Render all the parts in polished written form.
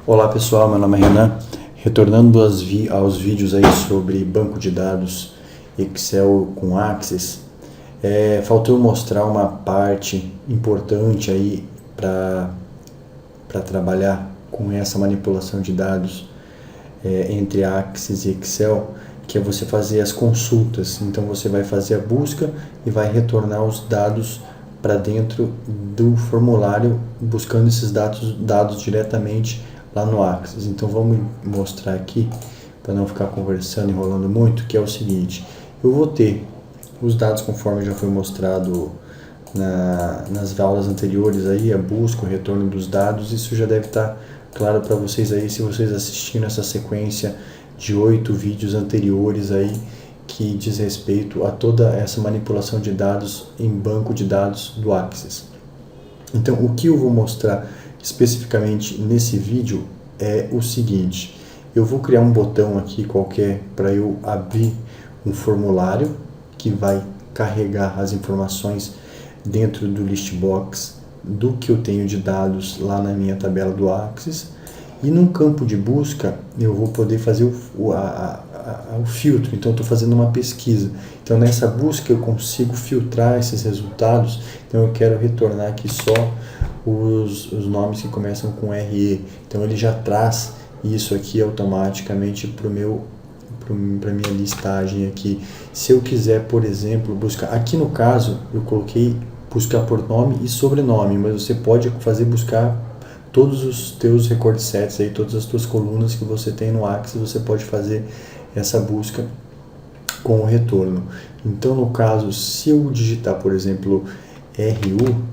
Olá pessoal, meu nome é Renan. Retornando aos vídeos aí sobre banco de dados Excel com Access, faltou mostrar uma parte importante aí para trabalhar com essa manipulação de dados entre Access e Excel, que é você fazer as consultas. Então você vai fazer a busca e vai retornar os dados para dentro do formulário, buscando esses dados diretamente lá no Access. Então vamos mostrar aqui, para não ficar conversando, enrolando muito, que é o seguinte: eu vou ter os dados conforme já foi mostrado nas aulas anteriores, aí, a busca, o retorno dos dados. Isso já deve estar claro para vocês aí, se vocês assistiram essa sequência de 8 vídeos anteriores aí, que diz respeito a toda essa manipulação de dados em banco de dados do Access. Então, o que eu vou mostrar especificamente nesse vídeo é o seguinte: eu vou criar um botão aqui qualquer para eu abrir um formulário que vai carregar as informações dentro do list box do que eu tenho de dados lá na minha tabela do Access, e num campo de busca eu vou poder fazer o filtro. Então eu estou fazendo uma pesquisa, então nessa busca eu consigo filtrar esses resultados. Então eu quero retornar aqui só os nomes que começam com RE, então ele já traz isso aqui automaticamente para minha listagem aqui. Se eu quiser, por exemplo, buscar, aqui no caso eu coloquei buscar por nome e sobrenome, mas você pode buscar todos os teus record sets aí, todas as tuas colunas que você tem no Access, você pode fazer essa busca com o retorno. Então, no caso, se eu digitar, por exemplo, RU,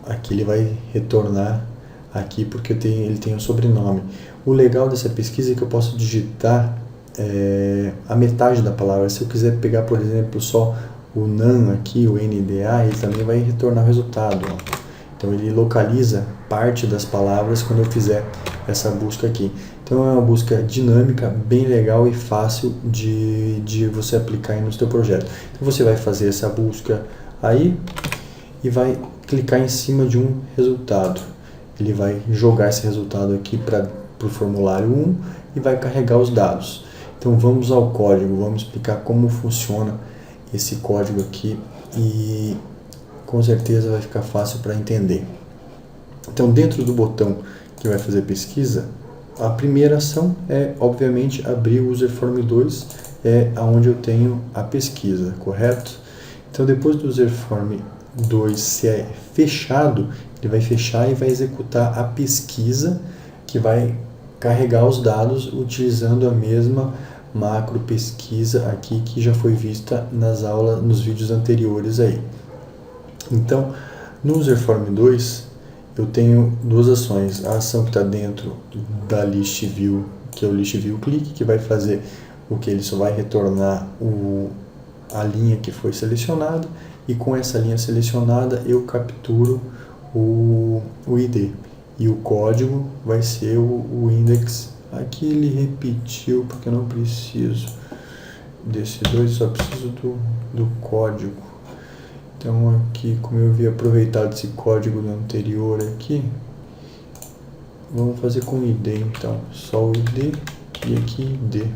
aqui ele vai retornar aqui porque ele tem o sobrenome. O legal dessa pesquisa é que eu posso digitar a metade da palavra. Se eu quiser pegar, por exemplo, só o NAN aqui, o NDA, ele também vai retornar o resultado, ó. Então ele localiza parte das palavras quando eu fizer essa busca aqui. Então é uma busca dinâmica, bem legal e fácil de você aplicar aí no seu projeto. Então você vai fazer essa busca aí e vai clicar em cima de um resultado. Ele vai jogar esse resultado aqui para o formulário 1 e vai carregar os dados. Então vamos ao código, vamos explicar como funciona esse código aqui e com certeza vai ficar fácil para entender. Então, dentro do botão que vai fazer pesquisa, a primeira ação é, obviamente, abrir o User Form 2, onde eu tenho a pesquisa, correto? Então, depois do User Form 2 ser fechado, ele vai fechar e vai executar a pesquisa, que vai carregar os dados utilizando a mesma macro pesquisa aqui que já foi vista nas aulas, nos vídeos anteriores aí. Então, no User Form 2, eu tenho duas ações. A ação que está dentro da List View, que é o List View Click, que vai fazer o que ele só vai retornar a linha que foi selecionada, e com essa linha selecionada eu capturo o ID. E o código vai ser o index. Aqui ele repetiu, porque eu não preciso desse 2, só preciso do código. Então aqui, como eu havia aproveitado esse código do anterior aqui, vamos fazer com ID então, só o ID e aqui ID.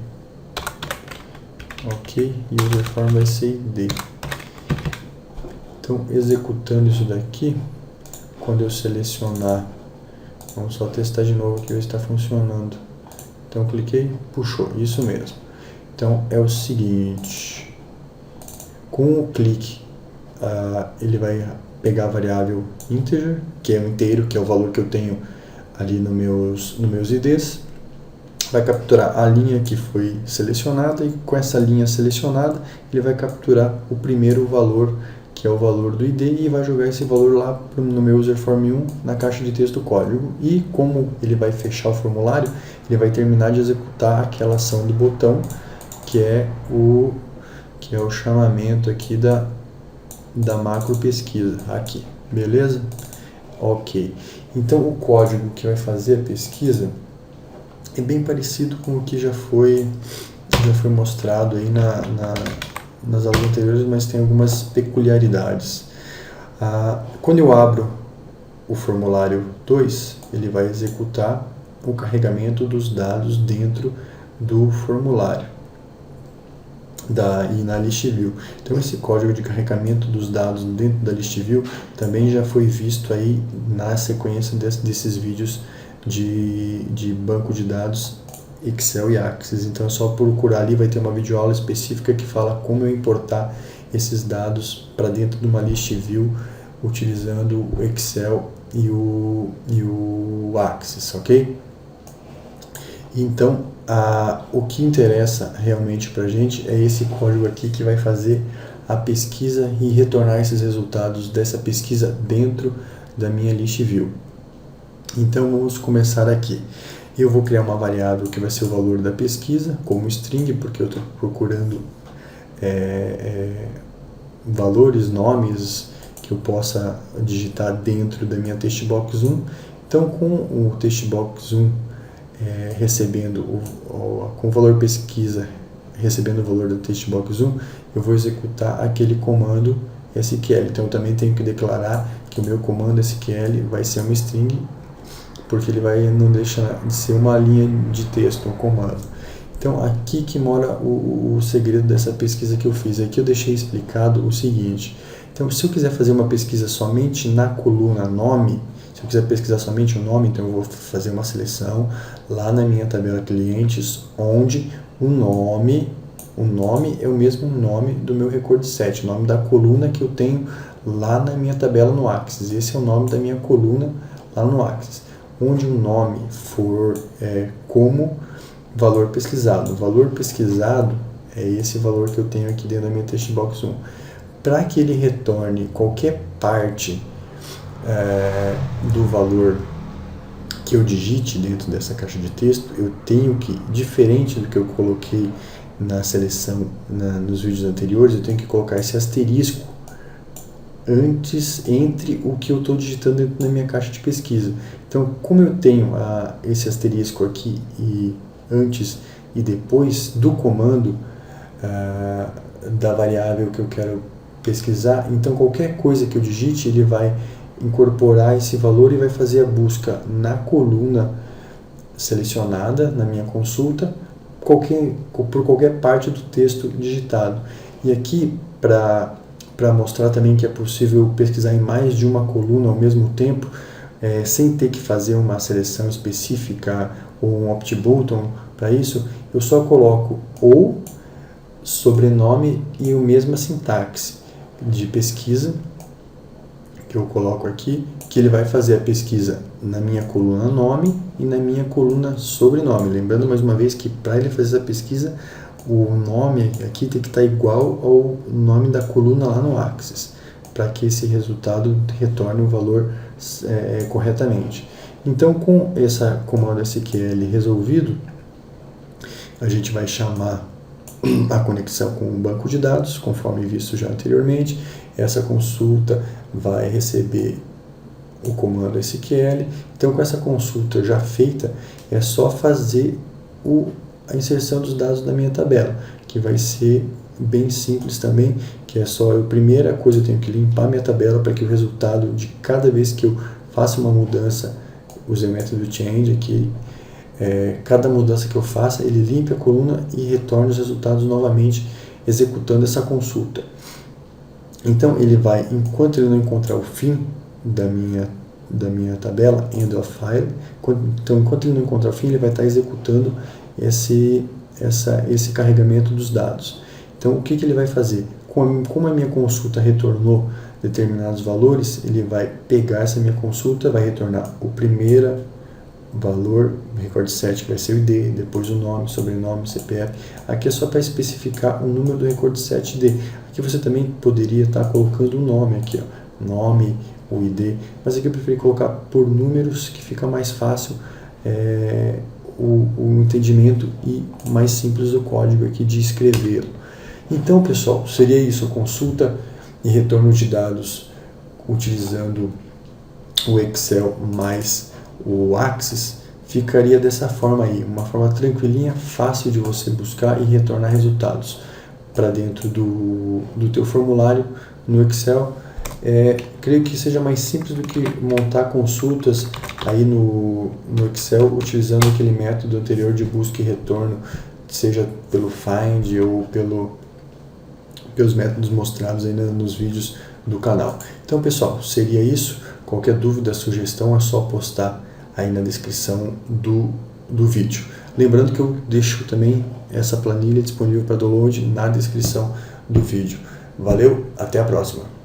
Ok, e o user form vai ser ID. Então, executando isso daqui, quando eu selecionar, vamos só testar de novo que ver se está funcionando. Então cliquei, puxou, isso mesmo. Então é o seguinte, com o clique, ele vai pegar a variável integer, que é o inteiro, que é o valor que eu tenho ali nos meus IDs, vai capturar a linha que foi selecionada, e com essa linha selecionada ele vai capturar o primeiro valor, que é o valor do ID, e vai jogar esse valor lá no meu User Form 1 na caixa de texto do código. E como ele vai fechar o formulário, ele vai terminar de executar aquela ação do botão, que é o chamamento aqui da macro pesquisa aqui, beleza? Ok, então o código que vai fazer a pesquisa é bem parecido com o que já foi mostrado aí nas aulas anteriores, mas tem algumas peculiaridades. Quando eu abro o formulário 2, ele vai executar o carregamento dos dados dentro do formulário e na list view. Então esse código de carregamento dos dados dentro da list view também já foi visto aí na sequência desses vídeos de banco de dados Excel e Access. Então é só procurar ali, vai ter uma videoaula específica que fala como eu importar esses dados para dentro de uma list view utilizando o Excel e o Access, ok? Então, o que interessa realmente para a gente é esse código aqui que vai fazer a pesquisa e retornar esses resultados dessa pesquisa dentro da minha list view. Então, vamos começar aqui. Eu vou criar uma variável que vai ser o valor da pesquisa, como string, porque eu estou procurando valores, nomes que eu possa digitar dentro da minha textbox 1. Então, com o textbox 1 recebendo com o valor pesquisa, recebendo o valor da textbox 1, eu vou executar aquele comando SQL. Então, eu também tenho que declarar que o meu comando SQL vai ser uma string, porque ele não deixa de ser uma linha de texto, um comando. Então, aqui que mora o segredo dessa pesquisa que eu fiz. Aqui eu deixei explicado o seguinte. Então, se eu quiser fazer uma pesquisa somente na coluna nome, se eu quiser pesquisar somente o nome, então eu vou fazer uma seleção lá na minha tabela clientes, onde o nome é o mesmo nome do meu record set, o nome da coluna que eu tenho lá na minha tabela no Access. Esse é o nome da minha coluna lá no Access. Onde o nome for como valor pesquisado. O valor pesquisado é esse valor que eu tenho aqui dentro da minha textbox 1. Para que ele retorne qualquer parte do valor que eu digite dentro dessa caixa de texto, eu tenho que, diferente do que eu coloquei na seleção nos vídeos anteriores, eu tenho que colocar esse asterisco entre o que eu estou digitando dentro da minha caixa de pesquisa. Então, como eu tenho esse asterisco aqui antes e depois do comando da variável que eu quero pesquisar, então qualquer coisa que eu digite, ele vai incorporar esse valor e vai fazer a busca na coluna selecionada, na minha consulta, por qualquer parte do texto digitado. E aqui, para mostrar também que é possível pesquisar em mais de uma coluna ao mesmo tempo, sem ter que fazer uma seleção específica ou um opt button para isso, eu só coloco ou sobrenome e a mesma sintaxe de pesquisa que eu coloco aqui, que ele vai fazer a pesquisa na minha coluna nome e na minha coluna sobrenome. Lembrando mais uma vez que para ele fazer essa pesquisa, o nome aqui tem que estar igual ao nome da coluna lá no Access, para que esse resultado retorne o valor corretamente. Então, com esse comando SQL resolvido, a gente vai chamar a conexão com o banco de dados, conforme visto já anteriormente. Essa consulta vai receber o comando SQL. Então, com essa consulta já feita, é só fazer a inserção dos dados da minha tabela, que vai ser bem simples também, que é só a primeira coisa, eu tenho que limpar minha tabela para que o resultado de cada vez que eu faço uma mudança, usei o método change aqui, cada mudança que eu faça, ele limpa a coluna e retorna os resultados novamente, executando essa consulta. Então, ele vai, enquanto ele não encontrar o fim da minha tabela, end of file, então, enquanto ele não encontrar o fim, ele vai estar executando esse carregamento dos dados. Então, o que ele vai fazer? Como a minha consulta retornou determinados valores, ele vai pegar essa minha consulta, vai retornar o primeiro valor, record set, que vai ser o ID, depois o nome, sobrenome, CPF. Aqui é só para especificar o número do record set ID. Aqui você também poderia estar colocando o nome aqui, ó, nome, o ID, mas aqui eu preferi colocar por números, que fica mais fácil o entendimento e mais simples o código aqui de escrevê-lo. Então, pessoal, seria isso, consulta e retorno de dados utilizando o Excel mais o Access, ficaria dessa forma aí, uma forma tranquilinha, fácil de você buscar e retornar resultados para dentro do teu formulário no Excel Creio que seja mais simples do que montar consultas aí no Excel utilizando aquele método anterior de busca e retorno, seja pelo Find ou pelos métodos mostrados aí nos vídeos do canal. Então, pessoal, seria isso. Qualquer dúvida, sugestão é só postar aí na descrição do vídeo. Lembrando que eu deixo também essa planilha disponível para download na descrição do vídeo. Valeu, até a próxima!